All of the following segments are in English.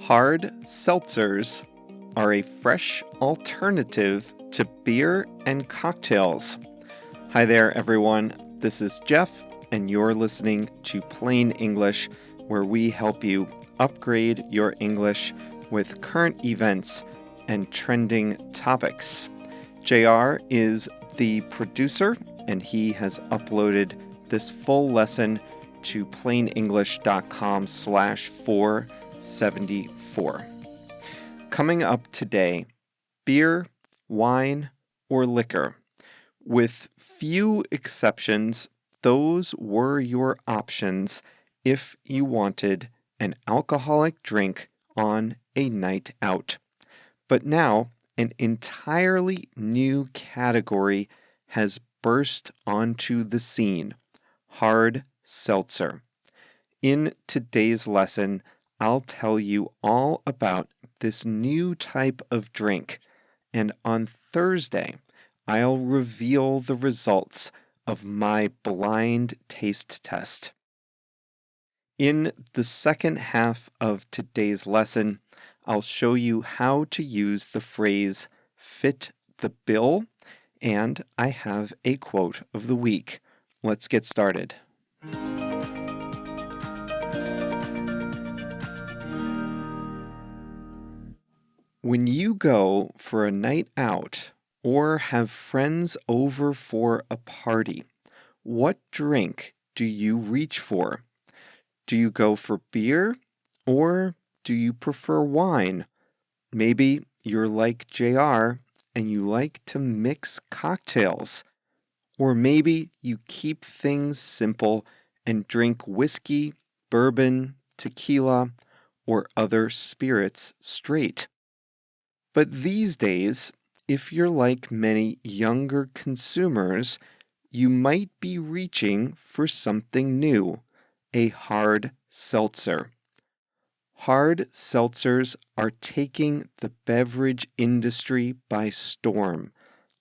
Hard seltzers are a fresh alternative to beer and cocktails. Hi there, everyone. This is Jeff, and you're listening to Plain English, where we help you upgrade your English with current events and trending topics. JR is the producer, and he has uploaded this full lesson to plainenglish.com/474. Coming up today, beer, wine, or liquor. With few exceptions, those were your options if you wanted an alcoholic drink on a night out. But now, an entirely new category has burst onto the scene: hard seltzer. In today's lesson, I'll tell you all about this new type of drink, and on Thursday, I'll reveal the results of my blind taste test. In the second half of today's lesson, I'll show you how to use the phrase fit the bill, and I have a quote of the week. Let's get started. When you go for a night out or have friends over for a party, what drink do you reach for? Do you go for beer or do you prefer wine? Maybe you're like JR and you like to mix cocktails. Or maybe you keep things simple and drink whiskey, bourbon, tequila, or other spirits straight. But these days, if you're like many younger consumers, you might be reaching for something new, a hard seltzer. Hard seltzers are taking the beverage industry by storm,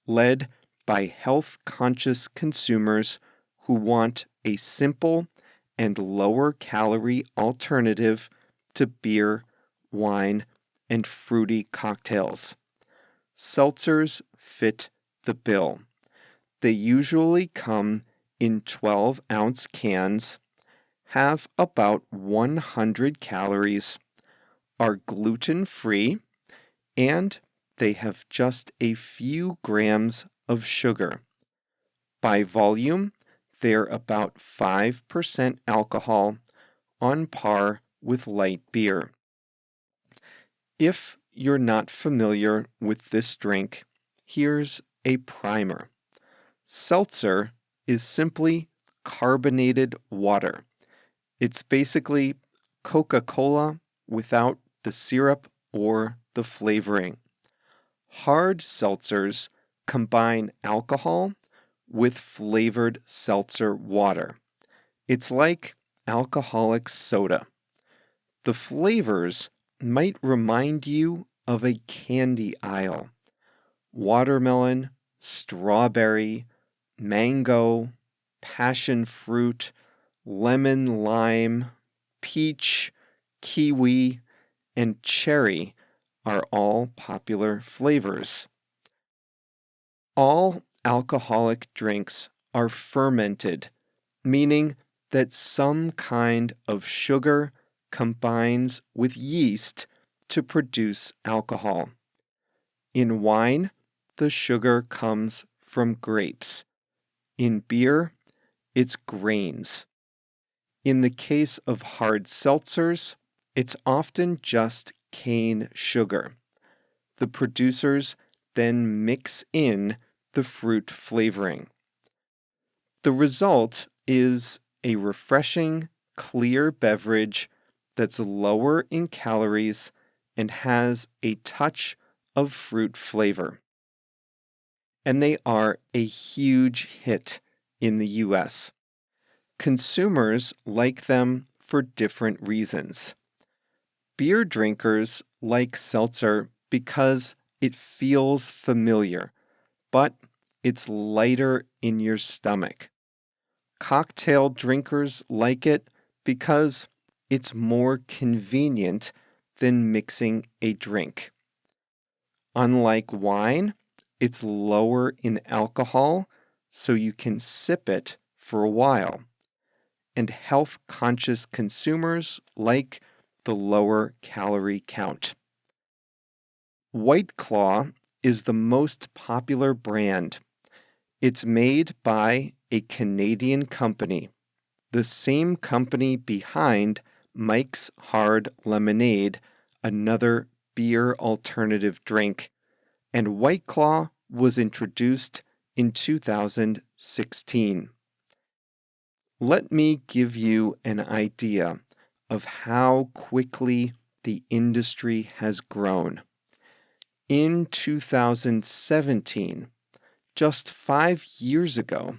led by health-conscious consumers who want a simple and lower-calorie alternative to beer, wine, and fruity cocktails. Seltzers fit the bill. They usually come in 12-ounce cans, have about 100 calories, are gluten-free, and they have just a few grams of sugar. By volume, they're about 5% alcohol, on par with light beer. If you're not familiar with this drink, here's a primer. Seltzer is simply carbonated water. It's basically Coca-Cola without the syrup or the flavoring. Hard seltzers combine alcohol with flavored seltzer water. It's like alcoholic soda. The flavors might remind you of a candy aisle: watermelon, strawberry, mango, passion fruit, lemon lime, peach, kiwi, and cherry are all popular flavors. All alcoholic drinks are fermented, meaning that some kind of sugar combines with yeast to produce alcohol. In wine, the sugar comes from grapes. In beer, it's grains. In the case of hard seltzers, it's often just cane sugar. The producers then mix in the fruit flavoring. The result is a refreshing, clear beverage that's lower in calories and has a touch of fruit flavor. And they are a huge hit in the US. Consumers like them for different reasons. Beer drinkers like seltzer because it feels familiar, but it's lighter in your stomach. Cocktail drinkers like it because it's more convenient than mixing a drink. Unlike wine, it's lower in alcohol, so you can sip it for a while. And health-conscious consumers like the lower calorie count. White Claw is the most popular brand. It's made by a Canadian company, the same company behind Mike's Hard Lemonade, another beer alternative drink, and White Claw was introduced in 2016. Let me give you an idea of how quickly the industry has grown. In 2017, just 5 years ago,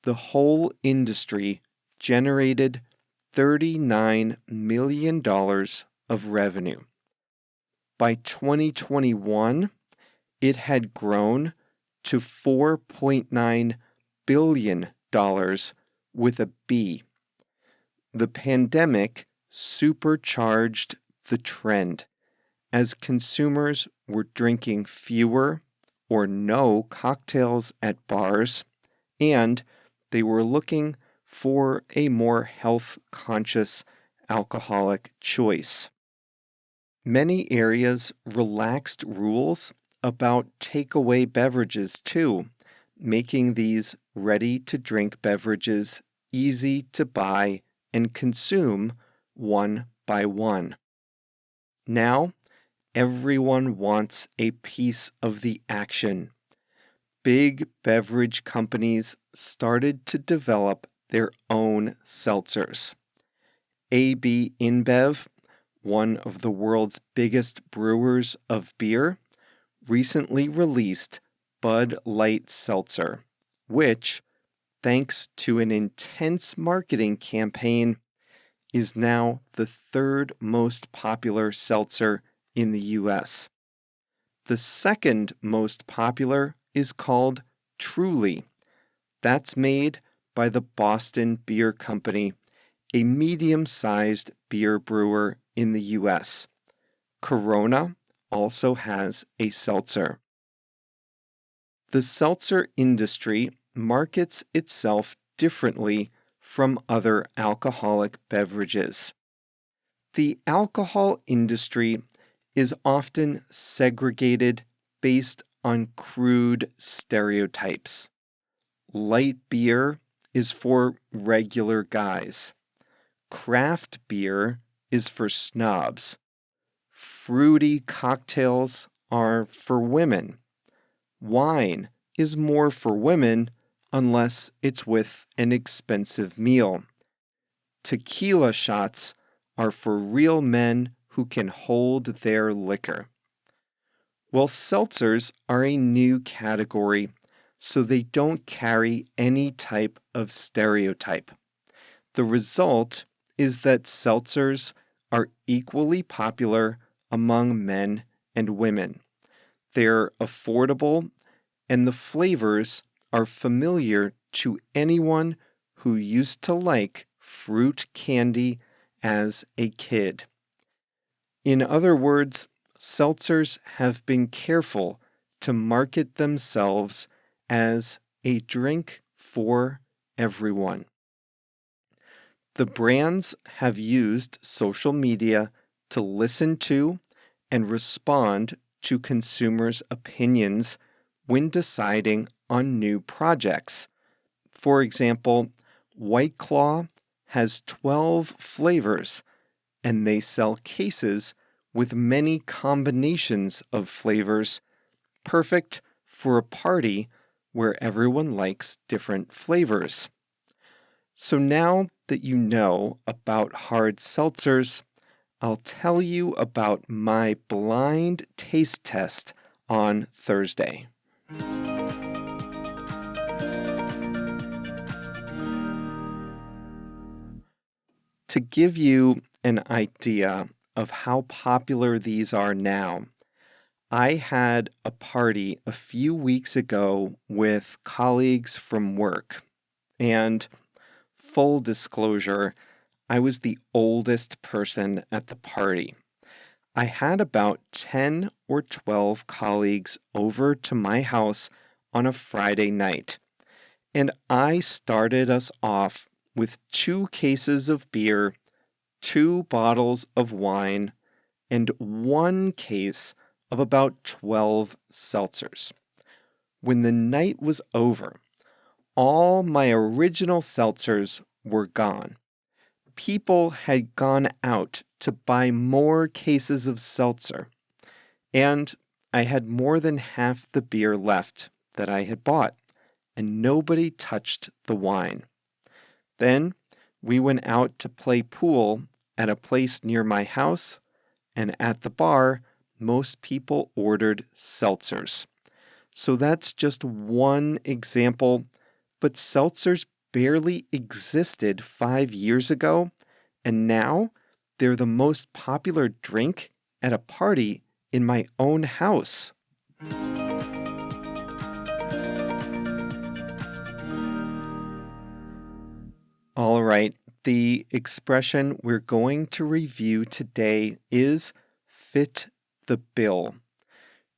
the whole industry generated $39 million of revenue. By 2021, it had grown to $4.9 billion with a B. The pandemic supercharged the trend as consumers were drinking fewer or no cocktails at bars, and they were looking for a more health-conscious alcoholic choice. Many areas relaxed rules about takeaway beverages too, making these ready-to-drink beverages easy to buy and consume one by one. Now, everyone wants a piece of the action. Big beverage companies started to develop their own seltzers. AB InBev, one of the world's biggest brewers of beer, recently released Bud Light Seltzer, which, thanks to an intense marketing campaign, is now the third most popular seltzer in the US. The second most popular is called Truly. That's made by the Boston Beer Company, a medium-sized beer brewer in the US. Corona also has a seltzer. The seltzer industry markets itself differently from other alcoholic beverages. The alcohol industry is often segregated based on crude stereotypes. Light beer is for regular guys. Craft beer is for snobs. Fruity cocktails are for women. Wine is more for women unless it's with an expensive meal. Tequila shots are for real men who can hold their liquor. Well, seltzers are a new category, so they don't carry any type of stereotype. The result is that seltzers are equally popular among men and women. They're affordable, and the flavors are familiar to anyone who used to like fruit candy as a kid. In other words, seltzers have been careful to market themselves as a drink for everyone. The brands have used social media to listen to and respond to consumers' opinions when deciding on new projects. For example, White Claw has 12 flavors, and they sell cases with many combinations of flavors, perfect for a party where everyone likes different flavors. So now that you know about hard seltzers, I'll tell you about my blind taste test on Thursday. To give you an idea of how popular these are now, I had a party a few weeks ago with colleagues from work, and full disclosure, I was the oldest person at the party. I had about 10 or 12 colleagues over to my house on a Friday night, and I started us off with 2 cases of beer, 2 bottles of wine, and 1 case of about 12 seltzers. When the night was over, all my original seltzers were gone. People had gone out to buy more cases of seltzer, and I had more than half the beer left that I had bought, and nobody touched the wine. Then we went out to play pool at a place near my house, and at the bar, most people ordered seltzers. So that's just one example, but seltzers barely existed 5 years ago, and now they're the most popular drink at a party in my own house. All right, the expression we're going to review today is fit the bill.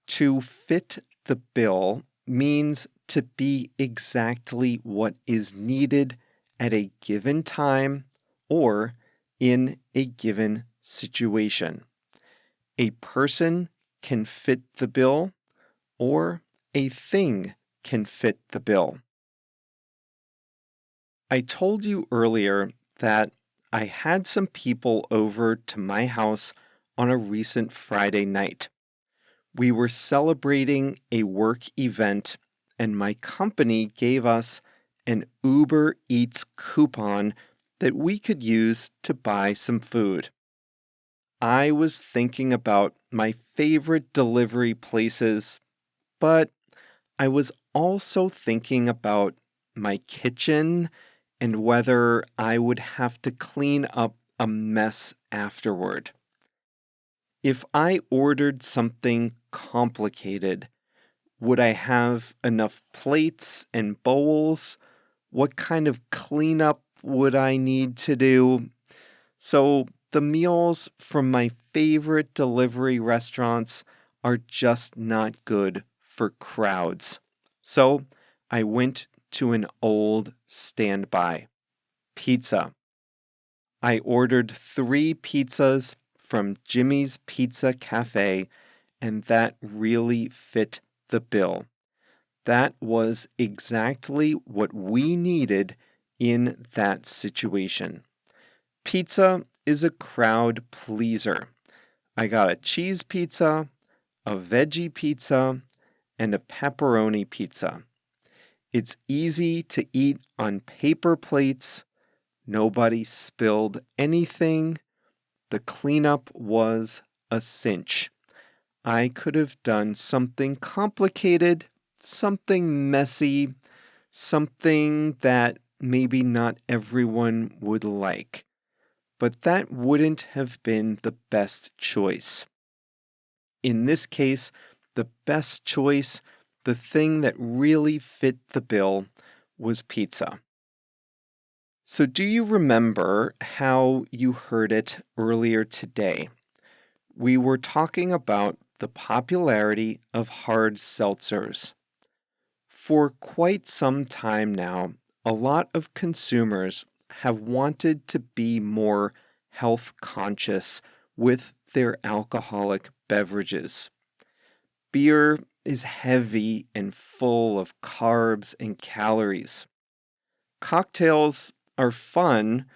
To fit the bill means to be exactly what is needed at a given time or in a given situation. A person can fit the bill or a thing can fit the bill. I told you earlier that I had some people over to my house on a recent Friday night. We were celebrating a work event, and my company gave us an Uber Eats coupon that we could use to buy some food. I was thinking about my favorite delivery places, but I was also thinking about my kitchen and whether I would have to clean up a mess afterward. If I ordered something complicated, would I have enough plates and bowls? What kind of cleanup would I need to do? So the meals from my favorite delivery restaurants are just not good for crowds. So I went to an old standby: pizza. I ordered 3 pizzas from Jimmy's Pizza Cafe, and that really fit the bill. That was exactly what we needed in that situation. Pizza is a crowd pleaser. I got a cheese pizza, a veggie pizza, and a pepperoni pizza. It's easy to eat on paper plates. Nobody spilled anything. The cleanup was a cinch. I could have done something complicated, something messy, something that maybe not everyone would like. But that wouldn't have been the best choice. In this case, the best choice, the thing that really fit the bill, was pizza. So do you remember how you heard it earlier today? We were talking about the popularity of hard seltzers. For quite some time now, a lot of consumers have wanted to be more health conscious with their alcoholic beverages. Beer is heavy and full of carbs and calories. Cocktails are fun,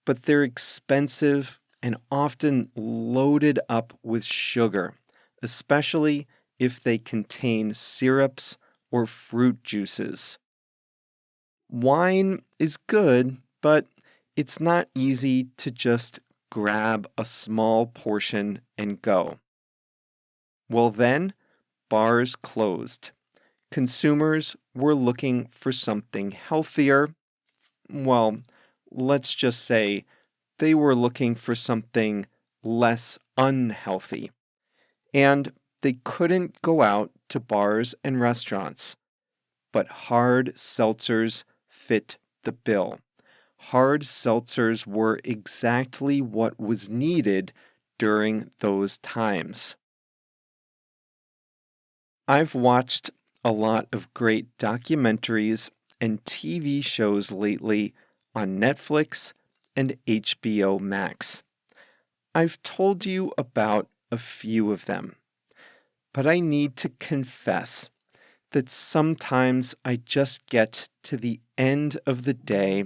but they're expensive and often loaded up with sugar, especially if they contain syrups or fruit juices. Wine is good, but it's not easy to just grab a small portion and go. Well, then, bars closed. Consumers were looking for something healthier. Well, let's just say they were looking for something less unhealthy. And they couldn't go out to bars and restaurants. But hard seltzers fit the bill. Hard seltzers were exactly what was needed during those times. I've watched a lot of great documentaries and TV shows lately on Netflix and HBO Max. I've told you about a few of them, but I need to confess that sometimes I just get to the end of the day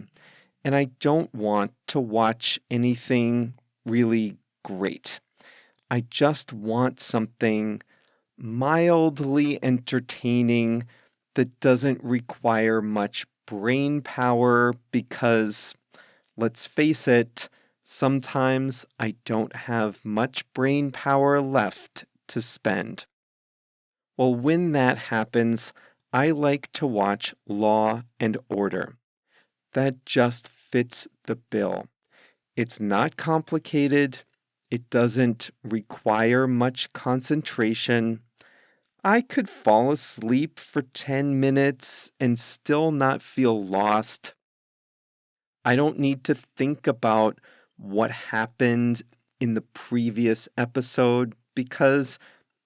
and I don't want to watch anything really great. I just want something mildly entertaining that doesn't require much brain power because, let's face it, sometimes I don't have much brain power left to spend. Well, when that happens, I like to watch Law and Order. That just fits the bill. It's not complicated. It doesn't require much concentration. I could fall asleep for 10 minutes and still not feel lost. I don't need to think about what happened in the previous episode because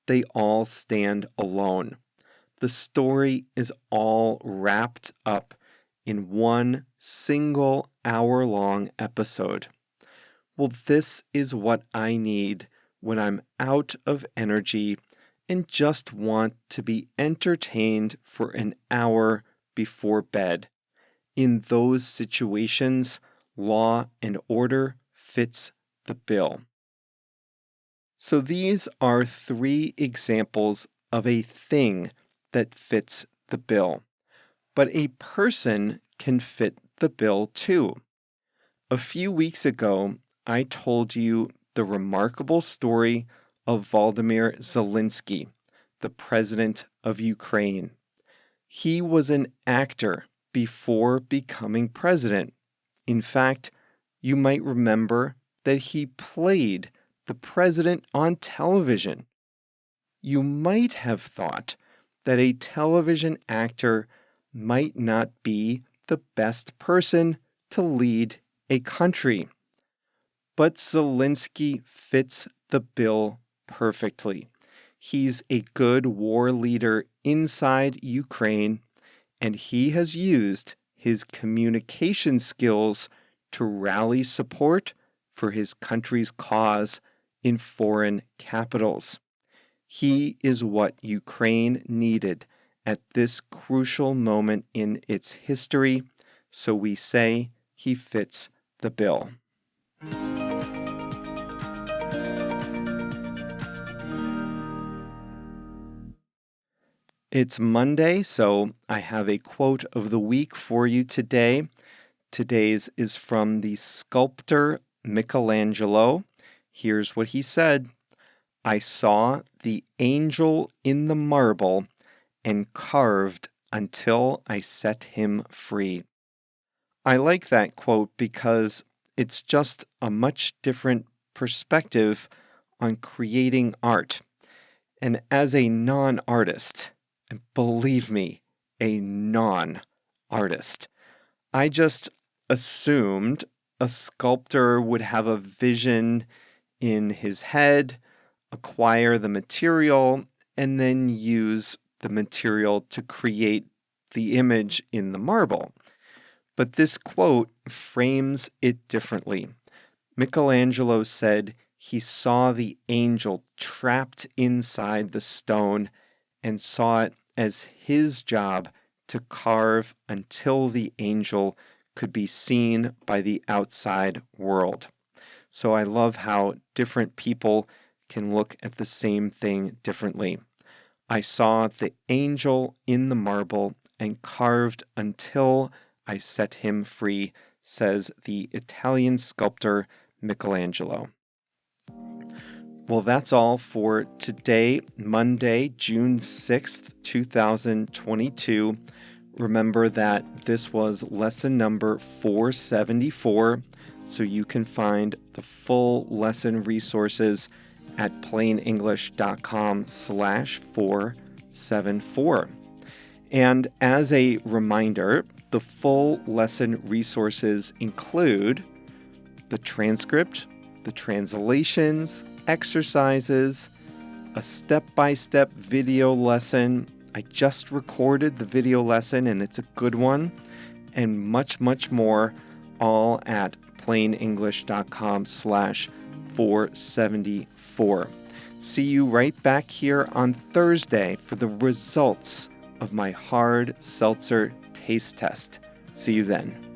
they all stand alone. The story is all wrapped up in one single hour-long episode. Well, this is what I need when I'm out of energy and just want to be entertained for an hour before bed. In those situations, Law and Order fits the bill. So these are 3 examples of a thing that fits the bill. But a person can fit the bill too. A few weeks ago, I told you the remarkable story of Volodymyr Zelensky, the president of Ukraine. He was an actor before becoming president. In fact, you might remember that he played the president on television. You might have thought that a television actor might not be the best person to lead a country. But Zelensky fits the bill perfectly. He's a good war leader inside Ukraine, and he has used his communication skills to rally support for his country's cause in foreign capitals. He is what Ukraine needed at this crucial moment in its history, so we say he fits the bill. It's Monday, so I have a quote of the week for you today. Today's is from the sculptor Michelangelo. Here's what he said: "I saw the angel in the marble and carved until I set him free." I like that quote because it's just a much different perspective on creating art. And as a non-artist, and believe me, a non-artist, I just assumed a sculptor would have a vision in his head, acquire the material, and then use the material to create the image in the marble. But this quote frames it differently. Michelangelo said he saw the angel trapped inside the stone and saw it as his job to carve until the angel could be seen by the outside world. So I love how different people can look at the same thing differently. I saw the angel in the marble and carved until I set him free, says the Italian sculptor Michelangelo. Well, that's all for today, Monday, June 6th, 2022. Remember that this was lesson number 474, so you can find the full lesson resources at plainenglish.com/474. And as a reminder, the full lesson resources include the transcript, the translations, exercises, a step-by-step video lesson. I just recorded the video lesson and it's a good one, and much, much more, all at plainenglish.com/474. See you right back here on Thursday for the results of my hard seltzer taste test. See you then.